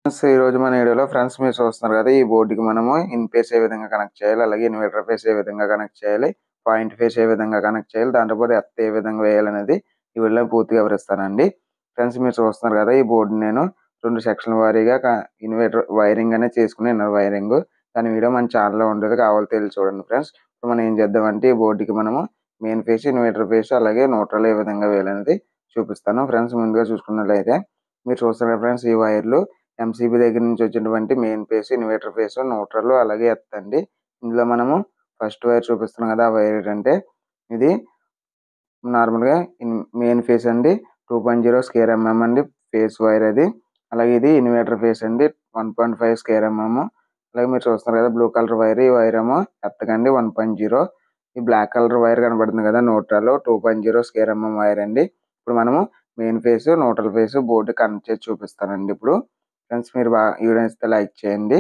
Friends ఈరోజు మన వీడియోలో ఫ్రెండ్స్ మీరు చూస్తున్నారు కదా, ఈ బోర్డుకి మనము ఇన్ ఫేస్ ఏ విధంగా కనెక్ట్ చేయాలి, అలాగే ఇన్వర్టర్ ఫేస్ ఏ విధంగా కనెక్ట్ చేయాలి, పాయింట్ ఫేస్ ఏ విధంగా కనెక్ట్ చేయాలి, దాంతోపాటు ఎర్త్ ఏ విధంగా వేయాలనేది ఈ వీడియోలో పూర్తిగా వివరిస్తానండి. ఫ్రెండ్స్ మీరు చూస్తున్నారు కదా, ఈ బోర్డు నేను 2 సెక్షన్ల వారీగా ఇన్వర్టర్ వైరింగ్ అనేది చేసుకుని ఇన్నర్ వైరింగ్ దాని వీడియో మన ఛానల్లో ఉంటుంది, కావాలి తెలిసి చూడండి ఫ్రెండ్స్. ఇప్పుడు మనం ఏం చేద్దామంటే ఈ బోర్డుకి మనము మెయిన్ ఫేస్, ఇన్వర్టర్ ఫేస్ అలాగే న్యూట్రల్ ఏ విధంగా వేయాలనేది చూపిస్తాను. ఫ్రెండ్స్ ముందుగా చూసుకున్నట్లయితే మీరు చూస్తున్నారు ఫ్రెండ్స్, ఈ వైర్లు ఎంసీబీ దగ్గర నుంచి వచ్చినటువంటి main face, inverter face, neutral అలాగే ఎర్త్ అండి. ఇందులో మనము ఫస్ట్ వైర్ చూపిస్తున్నాం కదా, ఆ వైర్ ఏంటంటే ఇది నార్మల్గా మెయిన్ ఫేస్ అండి, 2.0 స్క్వేర్ ఎంఎం అండి ఫేస్ వైర్ అది. అలాగే ఇది ఇన్వర్టర్ ఫేస్ అండి, 1.5 స్క్వేర్ ఎంఎం. అలాగే మీరు చూస్తున్నారు కదా బ్లూ కలర్ వైర్, ఈ వైర్ ఏమో ఎర్త్ అండి 1.0. ఈ బ్లాక్ కలర్ వైర్ కనబడుతుంది కదా న్యూట్రల్, 2.0 స్క్వేర్ ఎంఎం వైర్ అండి. ఇప్పుడు మనము main face, neutral face board connect చేసి చూపిస్తానండి. ఇప్పుడు ఫ్రెండ్స్ మీరు ఈ వీడియో నచ్చితే లైక్ చేయండి.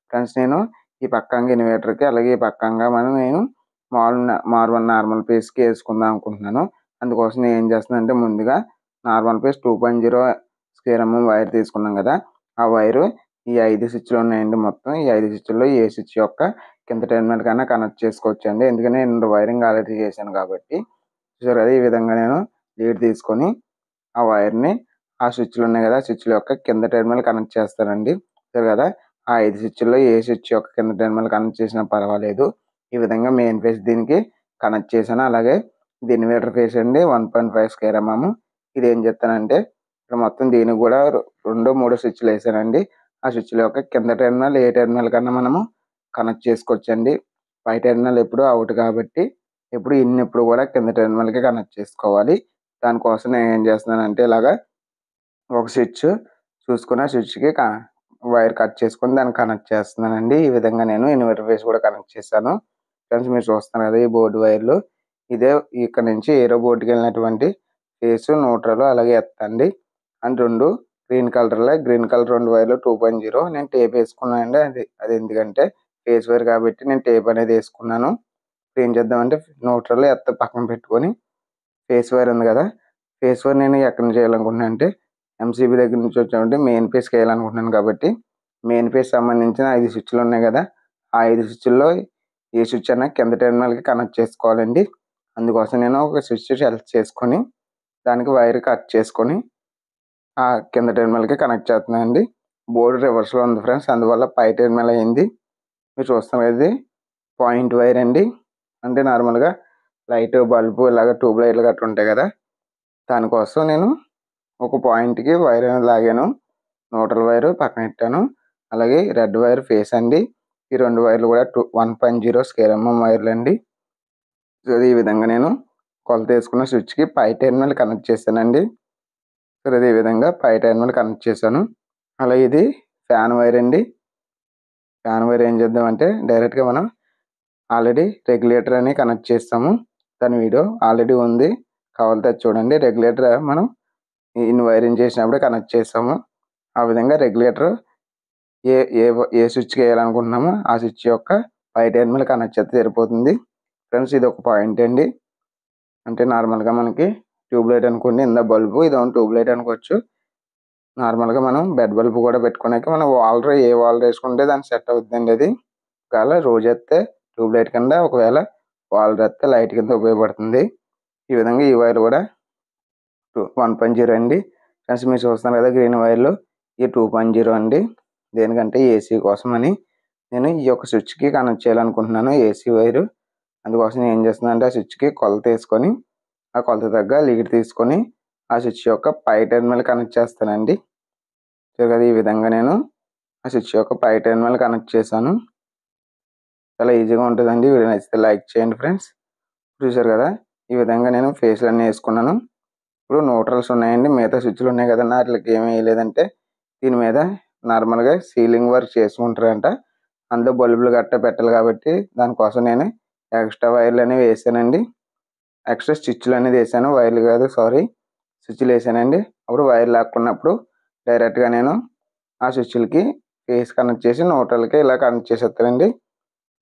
ఫ్రెండ్స్ నేను ఈ పక్కంగా ఇన్వర్టర్కి అలాగే ఈ పక్కంగా నేను నార్మల్ ఫేస్కి వేసుకుందాం అనుకుంటున్నాను. అందుకోసం నేను ఏం చేస్తున్నానంటే ముందుగా normal face 2.0 square MM wire తీసుకున్నాం కదా, ఆ వైరు ఈ 5 స్విచ్లు ఉన్నాయండి. మొత్తం ఈ 5 స్విచ్ల్లో ఏ స్విచ్ యొక్క కింద టెర్మినల్ కన్నా కనెక్ట్ చేసుకోవచ్చు అండి, ఎందుకంటే నేను వైరింగ్ ఆల్రెడీ చేశాను కాబట్టి. చూసారు కదా, ఈ విధంగా నేను లీడ్ తీసుకొని ఆ వైర్ని ఆ స్విచ్లు ఉన్నాయి కదా, స్విచ్ల యొక్క కింద టెర్మినల్ కనెక్ట్ చేస్తానండి. చూసారు కదా, ఆ 5 స్విచ్ల్లో ఏ స్విచ్ యొక్క కింద టెర్మినల్ కనెక్ట్ చేసినా పర్వాలేదు. ఈ విధంగా మెయిన్ ఫేస్ దీనికి కనెక్ట్ చేశాను. అలాగే ఇది ఇన్వర్టర్ ఫేస్ అండి, 1.5 స్క్వేర్ ఎంఎం. ఇది ఏం చేస్తానంటే ఇక్కడ మొత్తం దీనికి కూడా 2-3 స్విచ్లు వేసానండి. ఆ స్విచ్ల యొక్క కింద టెర్మినల్ ఏ టెర్మినల్ కన్నా మనము కనెక్ట్ చేసుకోవచ్చండి. పై టెర్మినల్ ఎప్పుడు అవుట్ కాబట్టి ఎప్పుడు కూడా కింద టెర్మినల్కి కనెక్ట్ చేసుకోవాలి. దానికోసం నేను ఏం చేస్తున్నానంటే ఇలాగా ఒక స్విచ్ చూసుకుని ఆ స్విచ్కి వైర్ కట్ చేసుకొని దాన్ని కనెక్ట్ చేస్తున్నానండి. ఈ విధంగా నేను ఇన్వర్టర్ ఫేస్ కూడా కనెక్ట్ చేశాను. ఫ్రెండ్స్ మీరు చూస్తున్నారు కదా, ఈ బోర్డు వైర్లు ఇదే ఇక్కడ నుంచి ఏరో బోర్డుకి వెళ్ళినటువంటి ఫేస్, న్యూట్రల్ అలాగే ఎర్త్ అండి. అండ్ 2 గ్రీన్ కలర్ 2 వైర్లు 2.0 నేను టేప్ వేసుకున్నానండి. అది ఎందుకంటే ఫేస్ వైర్ కాబట్టి నేను టేప్ అనేది వేసుకున్నాను. ఇప్పుడు ఏం చేద్దామంటే న్యూట్రల్ ఎర్త్ పక్కన పెట్టుకొని ఫేస్ వైర్ ఉంది కదా, ఫేస్ వైర్ నేను ఎక్కడ నుంచి చేయాలనుకుంటున్నాను అంటే ఎంసీబీ దగ్గర నుంచి వచ్చామంటే మెయిన్ ఫేస్కి వేయాలనుకుంటున్నాను కాబట్టి మెయిన్ ఫేస్ సంబంధించిన 5 స్విచ్లు ఉన్నాయి కదా, ఆ 5 స్విచ్ల్లో ఏ స్విచ్ అయినా కింద టెర్మినల్కి కనెక్ట్ చేసుకోవాలండి. అందుకోసం నేను ఒక స్విచ్ సెలెక్ట్ చేసుకొని దానికి వైర్ కట్ చేసుకొని ఆ కింద టెర్మినల్కి కనెక్ట్ చేస్తున్నాను అండి. బోర్డు రివర్స్లో ఉంది ఫ్రెండ్స్, అందువల్ల పై టెర్మినల్ అయింది. మీరు చూస్తున్నారు ఇది పాయింట్ వైర్ అండి, అంటే నార్మల్గా లైట్ బల్బు ఇలాగ ట్యూబ్ లైట్లు గట్రా ఉంటాయి కదా, దానికోసం నేను ఒక పాయింట్కి వైర్ అనేది లాగాను. న్యూట్రల్ వైర్ పక్కన పెట్టాను. అలాగే రెడ్ వైర్ ఫేస్ అండి. ఈ 2 వైర్లు కూడా 1.0 స్క్వేర్ ఎంఎం వైర్లు అండి. సో ఈ విధంగా నేను కొలత వేసుకున్న స్విచ్కి పై టెర్మినల్ కనెక్ట్ చేశానండి. సో ఈ విధంగా పై టెర్మినల్ కనెక్ట్ చేశాను. అలాగే ఇది ఫ్యాన్ వైర్ అండి. ఫ్యాన్ వైర్ ఏం చేద్దామంటే డైరెక్ట్గా మనం ఆల్రెడీ రెగ్యులేటర్ అని కనెక్ట్ చేస్తాము. దాని వీడియో ఆల్రెడీ ఉంది, కావాలంటే చూడండి. రెగ్యులేటర్ మనం ఇన్ వైరింగ్ చేసినప్పుడు కనెక్ట్ చేస్తాము. ఆ విధంగా రెగ్యులేటర్ ఏ ఏ ఏ స్విచ్కి వేయాలనుకుంటున్నామో ఆ స్విచ్ యొక్క పై టెర్మినల్ కనెక్ట్ చేస్తే సరిపోతుంది. ఫ్రెండ్స్ ఇది ఒక పాయింట్ అండి, అంటే నార్మల్గా మనకి ట్యూబ్ లైట్ అనుకోండి, ఇందా బల్బు ఇది ట్యూబ్ లైట్ అనుకోవచ్చు. నార్మల్గా మనం బెడ్ బల్బు కూడా పెట్టుకున్నాక మనం ఏ వాల్ వేసుకుంటే దానికి సెట్ అవుతుందండి. అది ఒకవేళ రోజు వేస్తే ట్యూబ్ లైట్ కింద, ఒకవేళ వాల్ వేస్తే లైట్ కింద ఉపయోగపడుతుంది. ఈ విధంగా ఈ వైర్ కూడా 1.0 అండి. ఫ్రెండ్స్ మీరు చూస్తున్నారు కదా గ్రీన్ వైర్లు, ఈ 2.0 అండి. దేనికంటే ఏసీ కోసం అని నేను ఈ యొక్క స్విచ్కి కనెక్ట్ చేయాలనుకుంటున్నాను ఏసీ వైరు. అందుకోసం నేను ఏం చేస్తున్నాను అంటే ఆ స్విచ్కి కొలత వేసుకొని ఆ కొలత తగ్గ లీడ్ తీసుకొని ఆ స్విచ్ యొక్క పై టెర్మినల్ కనెక్ట్ చేస్తానండి. సో కదా ఈ విధంగా నేను ఆ స్విచ్ యొక్క పై టెర్మినల్ కనెక్ట్ చేశాను. చాలా ఈజీగా ఉంటుందండి. వీడియో నచ్చితే లైక్ చేయండి ఫ్రెండ్స్. చూసారు కదా, ఈ విధంగా నేను ఫేస్లు అన్నీ వేసుకున్నాను. ఇప్పుడు న్యూట్రల్స్ ఉన్నాయండి, మిగతా స్విచ్లు ఉన్నాయి కదండి, వాటికి ఏమీ వేయలేదంటే దీని మీద నార్మల్గా సీలింగ్ వర్క్ చేసుకుంటారంట, అందులో బల్బులు గట్ట పెట్టాలి కాబట్టి దానికోసం నేను ఎక్స్ట్రా వైర్లు అనేవి వేసానండి. ఎక్స్ట్రా స్విచ్లు అనేది వేసాను, వైర్లు కాదు సారీ, స్విచ్లు వేసానండి. అప్పుడు వైర్ లాక్కున్నప్పుడు డైరెక్ట్గా నేను ఆ స్విచ్లకి ఫేస్ కనెక్ట్ చేసి న్యూట్రల్కి ఇలా కనెక్ట్ చేసేస్తానండి.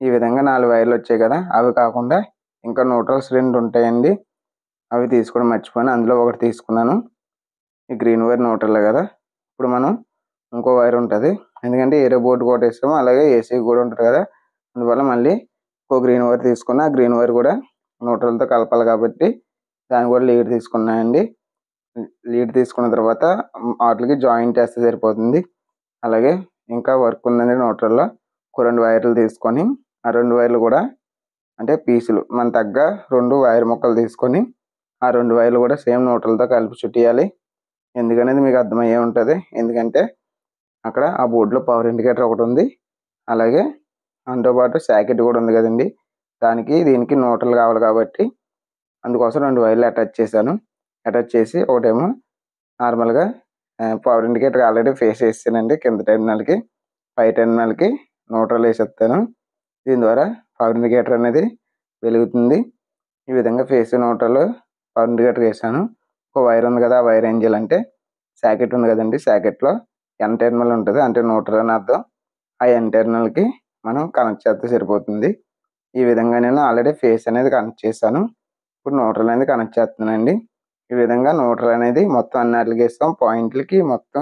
ఈ విధంగా 4 వైర్లు వచ్చాయి కదా, అవి కాకుండా ఇంకా న్యూట్రల్స్ 2 ఉంటాయండి, అవి తీసుకోవడం మర్చిపోయాను, అందులో ఒకటి తీసుకున్నాను. ఈ గ్రీన్ వైర్ న్యూట్రల్ కదా. ఇప్పుడు మనం ఇంకో వైర్ ఉంటుంది. ఎందుకంటే ఏరే బోర్డు కూడా వేసాము, అలాగే ఏసీ కూడా ఉంటుంది కదా, అందువల్ల మళ్ళీ ఇంకో గ్రీన్ వైర్ తీసుకున్నా. ఆ గ్రీన్ వైర్ కూడా న్యూట్రల్తో కలపాలి కాబట్టి దాన్ని కూడా లీడ్ తీసుకున్నానండి. లీడ్ తీసుకున్న తర్వాత వాటికి జాయింట్ వేస్తే సరిపోతుంది. అలాగే ఇంకా వర్క్ ఉందండి న్యూట్రల్లో. ఒక 2 వైర్లు తీసుకొని ఆ 2 వైర్లు కూడా అంటే పీసులు మన తగ్గ 2 వైర్ ముక్కలు తీసుకొని ఆ 2 వైర్లు కూడా సేమ్ న్యూట్రల్తో కలిపి చుట్టియాలి. ఎందుకనేది మీకు అర్థమయ్యే ఉంటుంది. ఎందుకంటే అక్కడ ఆ బోర్డులో పవర్ ఇండికేటర్ ఒకటి ఉంది, అలాగే దాంతో పాటు సాకెట్ కూడా ఉంది కదండి. దానికి దీనికి న్యూట్రల్ కావాలి కాబట్టి అందుకోసం 2 వైర్లు అటాచ్ చేశాను. అటాచ్ చేసి ఒకటేమో నార్మల్గా పవర్ ఇండికేటర్ ఆల్రెడీ ఫేస్ వేసానండి. కింద టెర్మినల్కి పై టెర్మినల్కి న్యూట్రల్ వేసేస్తాను. దీని ద్వారా పవర్ ఇండికేటర్ అనేది వెలుగుతుంది. ఈ విధంగా ఫేస్ న్యూట్రల్ పవర్ ఇండికేటర్ వేసాను. ఒక వైర్ ఉంది కదా, ఆ వైర్ ఏం చేయాలంటే సాకెట్ ఉంది కదండి, సాకెట్లో ఎన్ టెర్మినల్ ఉంటుంది, అంటే న్యూట్రల్ అని అర్థం. ఆ ఎన్ టెర్మినల్కి మనం కనెక్ట్ చేస్తే సరిపోతుంది. ఈ విధంగా నేను ఆల్రెడీ ఫేస్ అనేది కనెక్ట్ చేశాను. ఇప్పుడు న్యూట్రల్ అనేది కనెక్ట్ చేస్తున్నానండి. ఈ విధంగా న్యూట్రల్ అనేది మొత్తం అన్నిటికి వేస్తాం. పాయింట్లకి మొత్తం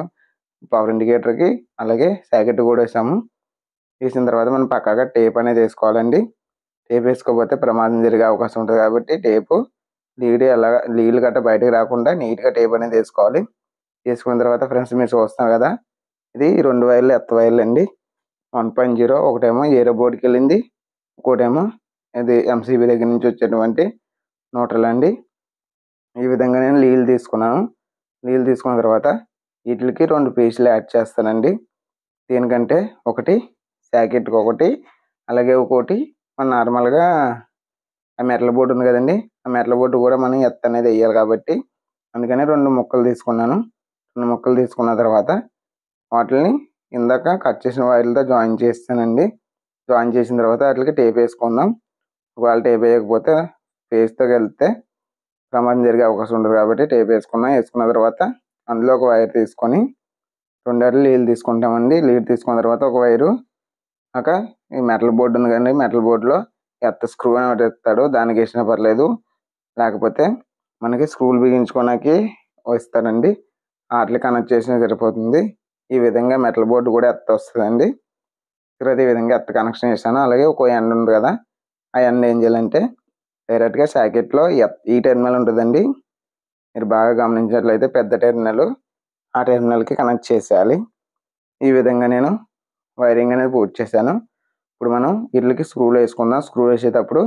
పవర్ ఇండికేటర్కి అలాగే సాకెట్ కూడా వేసాము. వేసిన తర్వాత మనం పక్కాగా టేప్ అనేది వేసుకోవాలండి. టేప్ వేసుకోకపోతే ప్రమాదం జరిగే అవకాశం ఉంటుంది కాబట్టి టేపు లీడ్ గట్ట బయటకు రాకుండా నీట్గా టేప్ అనేది వేసుకోవాలి. వేసుకున్న తర్వాత ఫ్రెండ్స్ మీరు చూస్తున్నారు కదా, ఇది 2 వైర్లు ఎత్త వైర్లు అండి. 1.0 ఒకటేమో ఏరో బోర్డుకి వెళ్ళింది, ఇంకోటేమో ఇది ఎంసీబీ దగ్గర నుంచి వచ్చేటువంటి న్యూట్రల్ అండి. ఈ విధంగా నేను లీల్ తీసుకున్నాను. లీల్ తీసుకున్న తర్వాత వీటికి 2 పీసులు యాడ్ చేస్తానండి. దేనికంటే ఒకటి సాకెట్కి ఒకటి, అలాగే ఒకటి మన నార్మల్గా ఆ మెటల్ బోర్డు ఉంది కదండి, ఆ మెటల్ బోర్డు కూడా మనం ఎత్త అనేది వేయాలి కాబట్టి అందుకని 2 ముక్కలు తీసుకున్నాను. 2 ముక్కలు తీసుకున్న తర్వాత వాటిని ఇందాక కట్ చేసిన వైర్లతో జాయిన్ చేస్తానండి. జాయిన్ చేసిన తర్వాత వాటికి టేప్ వేసుకుందాం. ఒకవేళ టేప్ వేయకపోతే ఫేస్తో వెళ్తే ప్రమాదం జరిగే అవకాశం ఉండదు కాబట్టి టేప్ వేసుకున్నాం. వేసుకున్న తర్వాత అందులో ఒక వైర్ తీసుకొని 2 లీడ్ తీసుకుంటామండి. లీడ్ తీసుకున్న తర్వాత ఒక వైరు ఈ మెటల్ బోర్డు ఉంది కదండి, మెటల్ బోర్డులో ఎత్త స్క్రూ అని ఒకటి ఇస్తాడు, దానికి వేసినా పర్లేదు, లేకపోతే మనకి స్క్రూలు బిగించుకోవడానికి ఇస్తాడండి, వాటికి కనెక్ట్ చేసినా సరిపోతుంది. ఈ విధంగా మెటల్ బోర్డు కూడా ఎత్త వస్తుందండి. తర్వాత ఈ విధంగా ఎత్త కనెక్షన్ చేశాను. అలాగే ఒక ఎండ్ ఉంది కదా, ఆ ఎండ్ ఏం చేయాలంటే డైరెక్ట్గా సాకెట్లో ఈ టెర్మినల్ ఉంటుందండి, మీరు బాగా గమనించినట్లయితే పెద్ద టెర్మినల్, ఆ టెర్మినల్కి కనెక్ట్ చేసేయాలి. ఈ విధంగా నేను వైరింగ్ అనేది పూర్తి చేశాను. ఇప్పుడు మనం వీటికి స్క్రూలు వేసుకుందాం. స్క్రూ వేసేటప్పుడు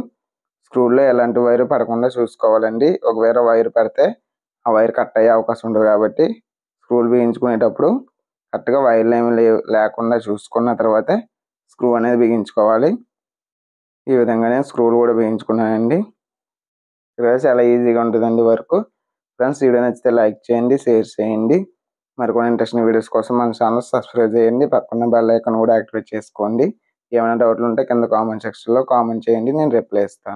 స్క్రూల్లో ఎలాంటి వైర్ పడకుండా చూసుకోవాలండి. ఒకవేళ వైర్ పడితే ఆ వైర్ కట్ అయ్యే అవకాశం ఉంటుంది కాబట్టి స్క్రూలు బిగించుకునేటప్పుడు కరెక్ట్గా వైర్లు ఏమి లేకుండా చూసుకున్న తర్వాతే స్క్రూ అనేది బిగించుకోవాలి. ఈ విధంగా నేను స్క్రూలు కూడా బిగించుకున్నానండి. చాలా ఈజీగా ఉంటుందండి వర్క్. ఫ్రెండ్స్, వీడియో నచ్చితే లైక్ చేయండి, షేర్ చేయండి. మరికొన్ని ఇంట్రెస్టింగ్ వీడియోస్ కోసం మన ఛానల్ సబ్స్క్రైబ్ చేయండి. పక్కన బెల్ ఐకాన్ కూడా యాక్టివేట్ చేసుకోండి. ఏమైనా డౌట్లు ఉంటే కింద కామెంట్ సెక్షన్లో కామెంట్ చేయండి, నేను రిప్లై ఇస్తాను.